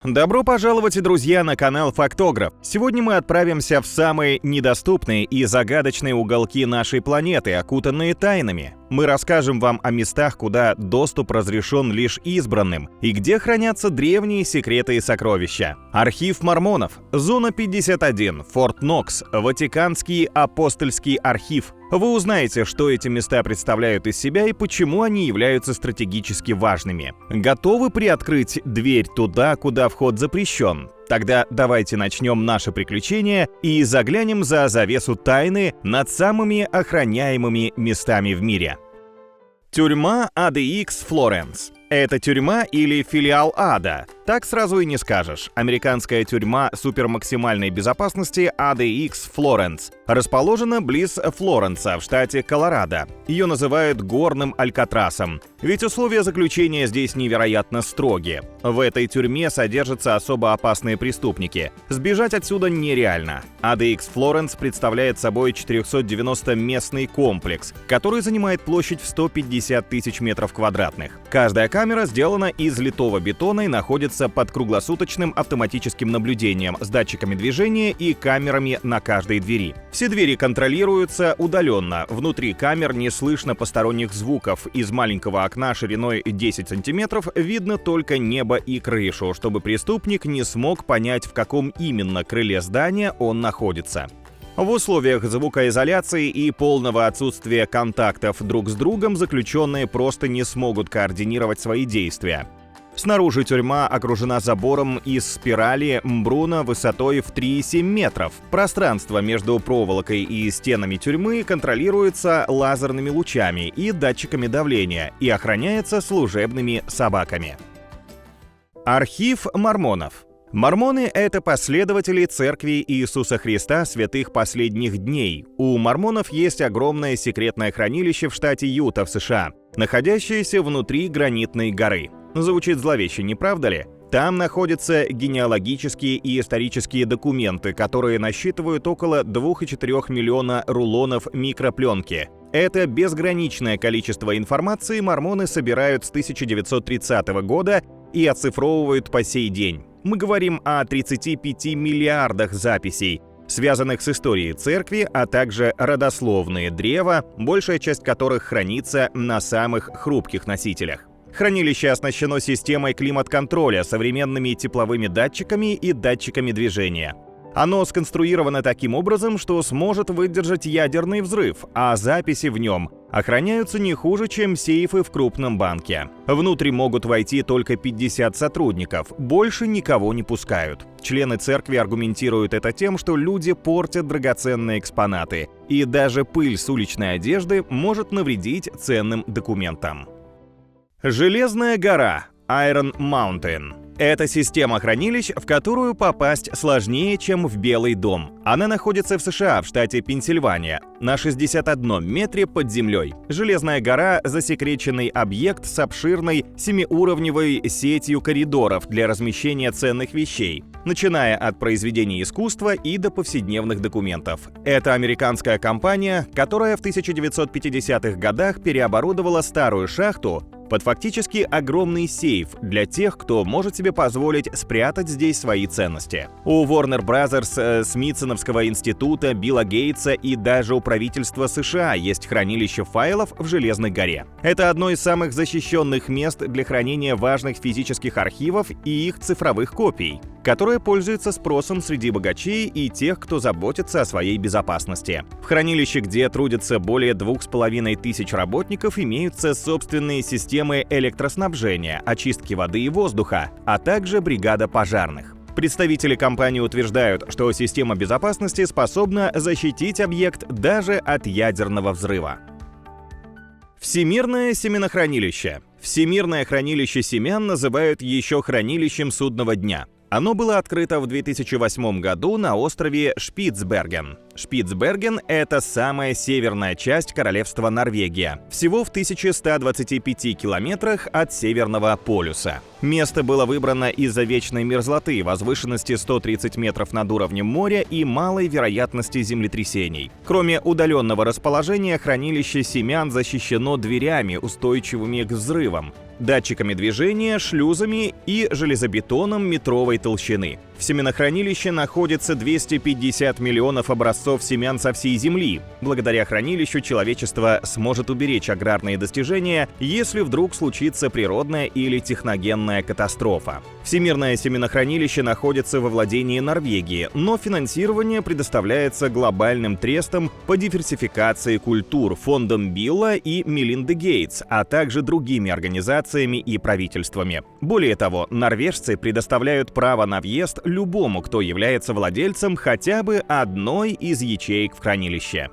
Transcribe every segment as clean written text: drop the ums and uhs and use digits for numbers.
Добро пожаловать, друзья, на канал Фактограф. Сегодня мы отправимся в самые недоступные и загадочные уголки нашей планеты, окутанные тайнами. Мы расскажем вам о местах, куда доступ разрешен лишь избранным, и где хранятся древние секреты и сокровища. Архив мормонов, Зона 51, Форт Нокс, Ватиканский апостольский архив. Вы узнаете, что эти места представляют из себя и почему они являются стратегически важными. Готовы приоткрыть дверь туда, куда вход запрещен? Тогда давайте начнем наше приключение и заглянем за завесу тайны над самыми охраняемыми местами в мире. Тюрьма ADX Флоренс. Это тюрьма или филиал ада? Так сразу и не скажешь. Американская тюрьма супермаксимальной безопасности ADX Флоренс расположена близ Флоренса в штате Колорадо. Ее называют горным Алькатрасом, ведь условия заключения здесь невероятно строгие. В этой тюрьме содержатся особо опасные преступники. Сбежать отсюда нереально. ADX Флоренс представляет собой 490-местный комплекс, который занимает площадь в 150 тысяч метров квадратных. Каждая камера сделана из литого бетона и находится под круглосуточным автоматическим наблюдением с датчиками движения и камерами на каждой двери. Все двери контролируются удаленно. Внутри камер не слышно посторонних звуков. Из маленького окна шириной 10 сантиметров видно только небо и крышу, чтобы преступник не смог понять, в каком именно крыле здания он находится. В условиях звукоизоляции и полного отсутствия контактов друг с другом заключенные просто не смогут координировать свои действия. Снаружи тюрьма окружена забором из спирали Мбруна высотой в 3,7 метров. Пространство между проволокой и стенами тюрьмы контролируется лазерными лучами и датчиками давления и охраняется служебными собаками. Архив мормонов. Мормоны — это последователи Церкви Иисуса Христа святых последних дней. У мормонов есть огромное секретное хранилище в штате Юта в США, находящееся внутри гранитной горы. Звучит зловеще, не правда ли? Там находятся генеалогические и исторические документы, которые насчитывают около 2,4 миллиона рулонов микропленки. Это безграничное количество информации мормоны собирают с 1930 года и оцифровывают по сей день. Мы говорим о 35 миллиардах записей, связанных с историей церкви, а также родословные древа, большая часть которых хранится на самых хрупких носителях. Хранилище оснащено системой климат-контроля, современными тепловыми датчиками и датчиками движения. Оно сконструировано таким образом, что сможет выдержать ядерный взрыв, а записи в нем охраняются не хуже, чем сейфы в крупном банке. Внутрь могут войти только 50 сотрудников, больше никого не пускают. Члены церкви аргументируют это тем, что люди портят драгоценные экспонаты, и даже пыль с уличной одежды может навредить ценным документам. Железная гора Iron Mountain. Это система хранилищ, в которую попасть сложнее, чем в Белый дом. Она находится в США, в штате Пенсильвания, на 61 метре под землей. Железная гора — засекреченный объект с обширной 7-уровневой сетью коридоров для размещения ценных вещей, начиная от произведений искусства и до повседневных документов. Это американская компания, которая в 1950-х годах переоборудовала старую шахту под фактически огромный сейф для тех, кто может себе позволить спрятать здесь свои ценности. У Warner Brothers, Смитсоновского института, Билла Гейтса и даже у правительства США есть хранилище файлов в Железной горе. Это одно из самых защищенных мест для хранения важных физических архивов и их цифровых копий, которое пользуется спросом среди богачей и тех, кто заботится о своей безопасности. В хранилище, где трудятся более 2500 работников, имеются собственные системы электроснабжения, очистки воды и воздуха, а также бригада пожарных. Представители компании утверждают, что система безопасности способна защитить объект даже от ядерного взрыва. Всемирное семенохранилище. Всемирное хранилище семян называют еще хранилищем судного дня. Оно было открыто в 2008 году на острове Шпицберген. Шпицберген — это самая северная часть королевства Норвегия, всего в 1125 километрах от Северного полюса. Место было выбрано из-за вечной мерзлоты, возвышенности 130 метров над уровнем моря и малой вероятности землетрясений. Кроме удаленного расположения, хранилище семян защищено дверями, устойчивыми к взрывам. датчиками движения, шлюзами и железобетоном метровой толщины. В семенохранилище находится 250 миллионов образцов семян со всей Земли. Благодаря хранилищу человечество сможет уберечь аграрные достижения, если вдруг случится природная или техногенная катастрофа. Всемирное семенохранилище находится во владении Норвегии, но финансирование предоставляется глобальным трестом по диверсификации культур, фондом Билла и Мелинды Гейтс, а также другими организациями и правительствами. Более того, норвежцы предоставляют право на въезд любому, кто является владельцем хотя бы одной из ячеек в хранилище.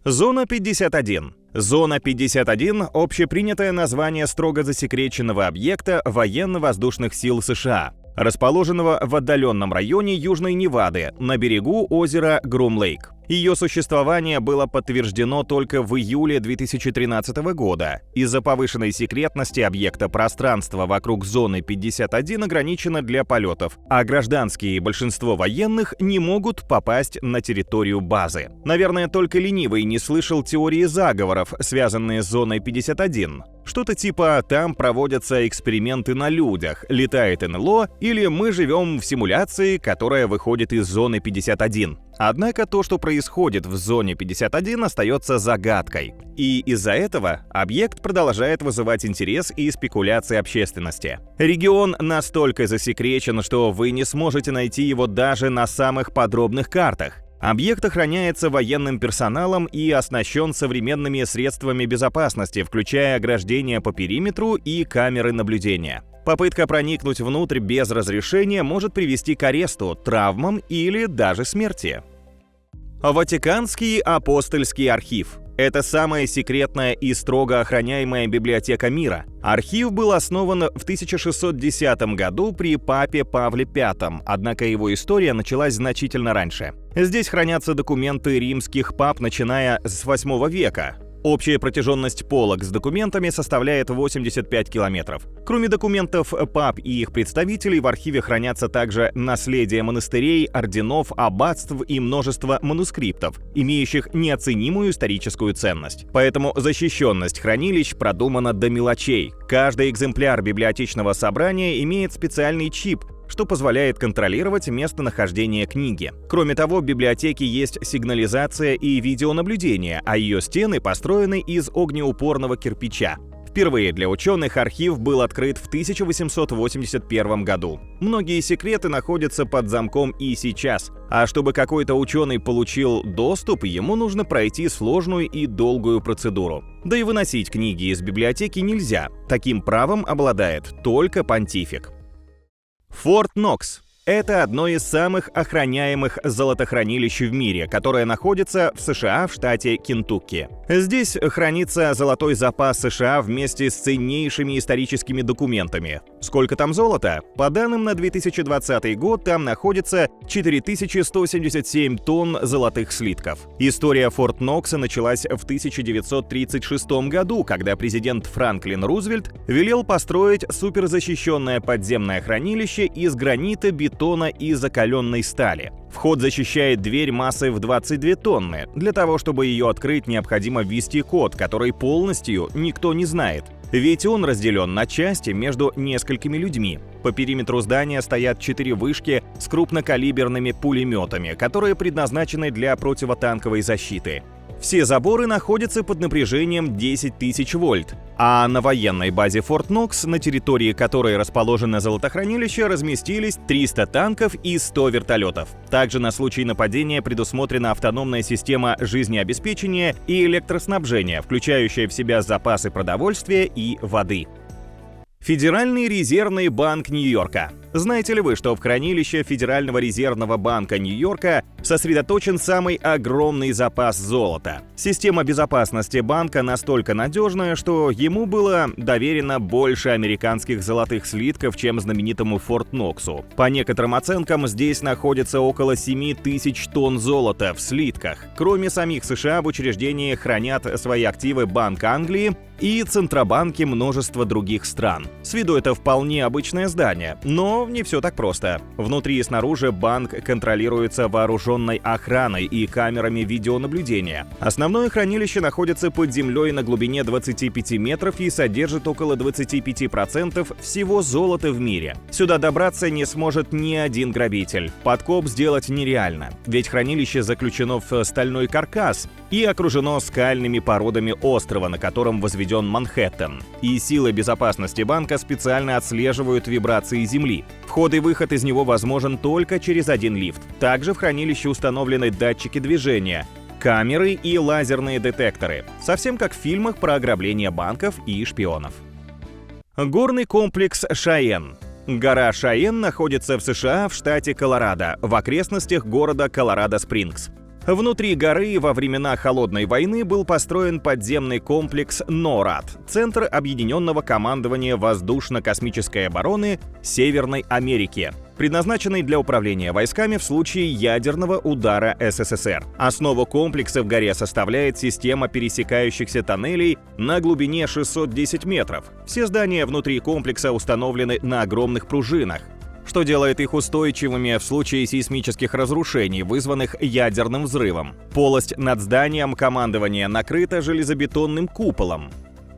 Зона 51. Зона 51 – общепринятое название строго засекреченного объекта военно-воздушных сил США, расположенного в отдаленном районе Южной Невады на берегу озера Грум-Лейк. Ее существование было подтверждено только в июле 2013 года. Из-за повышенной секретности объекта пространство вокруг зоны 51 ограничено для полетов, а гражданские и большинство военных не могут попасть на территорию базы. Наверное, только ленивый не слышал теории заговоров, связанные с зоной 51. Что-то типа «там проводятся эксперименты на людях», «летает НЛО» или «мы живем в симуляции, которая выходит из зоны 51». Однако то, что происходит в зоне 51, остается загадкой. И из-за этого объект продолжает вызывать интерес и спекуляции общественности. Регион настолько засекречен, что вы не сможете найти его даже на самых подробных картах. Объект охраняется военным персоналом и оснащен современными средствами безопасности, включая ограждения по периметру и камеры наблюдения. Попытка проникнуть внутрь без разрешения может привести к аресту, травмам или даже смерти. Ватиканский апостольский архив. Это самая секретная и строго охраняемая библиотека мира. Архив был основан в 1610 году при папе Павле V, однако его история началась значительно раньше. Здесь хранятся документы римских пап, начиная с 8 века. Общая протяженность полок с документами составляет 85 километров. Кроме документов пап и их представителей, в архиве хранятся также наследие монастырей, орденов, аббатств и множество манускриптов, имеющих неоценимую историческую ценность. Поэтому защищенность хранилищ продумана до мелочей. Каждый экземпляр библиотечного собрания имеет специальный чип, что позволяет контролировать местонахождение книги. Кроме того, в библиотеке есть сигнализация и видеонаблюдение, а ее стены построены из огнеупорного кирпича. Впервые для ученых архив был открыт в 1881 году. Многие секреты находятся под замком и сейчас, а чтобы какой-то ученый получил доступ, ему нужно пройти сложную и долгую процедуру. Да и выносить книги из библиотеки нельзя. Таким правом обладает только понтифик. Форт Нокс. Это одно из самых охраняемых золотохранилищ в мире, которое находится в США в штате Кентукки. Здесь хранится золотой запас США вместе с ценнейшими историческими документами. Сколько там золота? По данным на 2020 год, там находится 4177 тонн золотых слитков. История Форт Нокса началась в 1936 году, когда президент Франклин Рузвельт велел построить суперзащищенное подземное хранилище из гранита, бетона и закаленной стали. Вход защищает дверь массой в 22 тонны. Для того, чтобы ее открыть, необходимо ввести код, который полностью никто не знает. Ведь он разделен на части между несколькими людьми. По периметру здания стоят 4 вышки с крупнокалиберными пулеметами, которые предназначены для противотанковой защиты. Все заборы находятся под напряжением 10 тысяч вольт, а на военной базе Форт Нокс, на территории которой расположено золотохранилище, разместились 300 танков и 100 вертолетов. Также на случай нападения предусмотрена автономная система жизнеобеспечения и электроснабжения, включающая в себя запасы продовольствия и воды. Федеральный резервный банк Нью-Йорка. Знаете ли вы, что в хранилище Федерального резервного банка Нью-Йорка сосредоточен самый огромный запас золота? Система безопасности банка настолько надежная, что ему было доверено больше американских золотых слитков, чем знаменитому Форт Ноксу. По некоторым оценкам, здесь находится около 7 тысяч тонн золота в слитках. Кроме самих США, в учреждении хранят свои активы Банк Англии и центробанки множества других стран. С виду это вполне обычное здание, но Но не все так просто. Внутри и снаружи банк контролируется вооруженной охраной и камерами видеонаблюдения. Основное хранилище находится под землей на глубине 25 метров и содержит около 25% всего золота в мире. Сюда добраться не сможет ни один грабитель. Подкоп сделать нереально, ведь хранилище заключено в стальной каркас и окружено скальными породами острова, на котором возведен Манхэттен. И силы безопасности банка специально отслеживают вибрации земли. Вход и выход из него возможен только через один лифт. Также в хранилище установлены датчики движения, камеры и лазерные детекторы, совсем как в фильмах про ограбление банков и шпионов. Горный комплекс Шайен. Гора Шайен находится в США в штате Колорадо, в окрестностях города Колорадо-Спрингс. Внутри горы во времена Холодной войны был построен подземный комплекс НОРАД, Центр объединенного командования воздушно-космической обороны Северной Америки, предназначенный для управления войсками в случае ядерного удара СССР. Основу комплекса в горе составляет система пересекающихся тоннелей на глубине 610 метров. Все здания внутри комплекса установлены на огромных пружинах, что делает их устойчивыми в случае сейсмических разрушений, вызванных ядерным взрывом. Полость над зданием командования накрыта железобетонным куполом.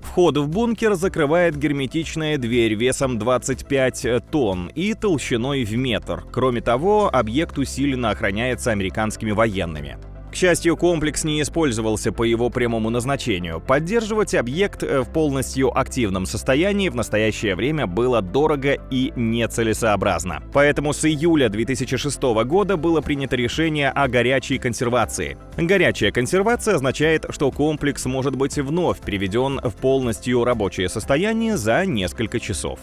Вход в бункер закрывает герметичная дверь весом 25 тонн и толщиной в метр. Кроме того, объект усиленно охраняется американскими военными. К счастью, комплекс не использовался по его прямому назначению. Поддерживать объект в полностью активном состоянии в настоящее время было дорого и нецелесообразно. Поэтому с июля 2006 года было принято решение о горячей консервации. Горячая консервация означает, что комплекс может быть вновь приведен в полностью рабочее состояние за несколько часов.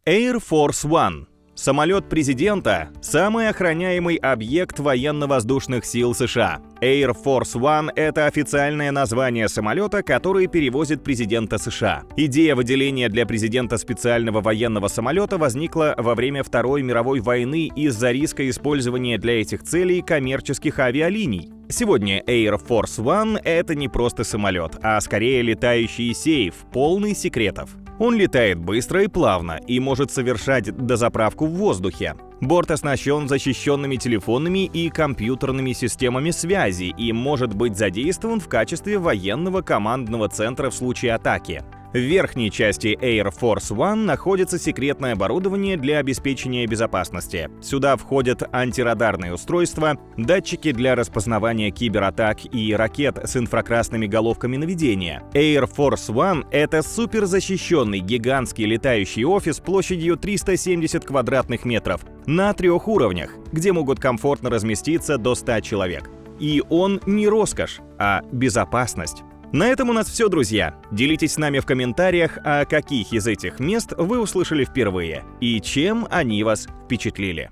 Air Force One. Самолет президента – самый охраняемый объект военно-воздушных сил США. Air Force One – это официальное название самолета, который перевозит президента США. Идея выделения для президента специального военного самолета возникла во время Второй мировой войны из-за риска использования для этих целей коммерческих авиалиний. Сегодня Air Force One – это не просто самолет, а скорее летающий сейф, полный секретов. Он летает быстро и плавно и может совершать дозаправку в воздухе. Борт оснащен защищенными телефонными и компьютерными системами связи и может быть задействован в качестве военного командного центра в случае атаки. В верхней части Air Force One находится секретное оборудование для обеспечения безопасности. Сюда входят антирадарные устройства, датчики для распознавания кибератак и ракет с инфракрасными головками наведения. Air Force One — это суперзащищенный гигантский летающий офис площадью 370 квадратных метров на 3 уровнях, где могут комфортно разместиться до 100 человек. И он не роскошь, а безопасность. На этом у нас все, друзья. Делитесь с нами в комментариях, о каких из этих мест вы услышали впервые и чем они вас впечатлили.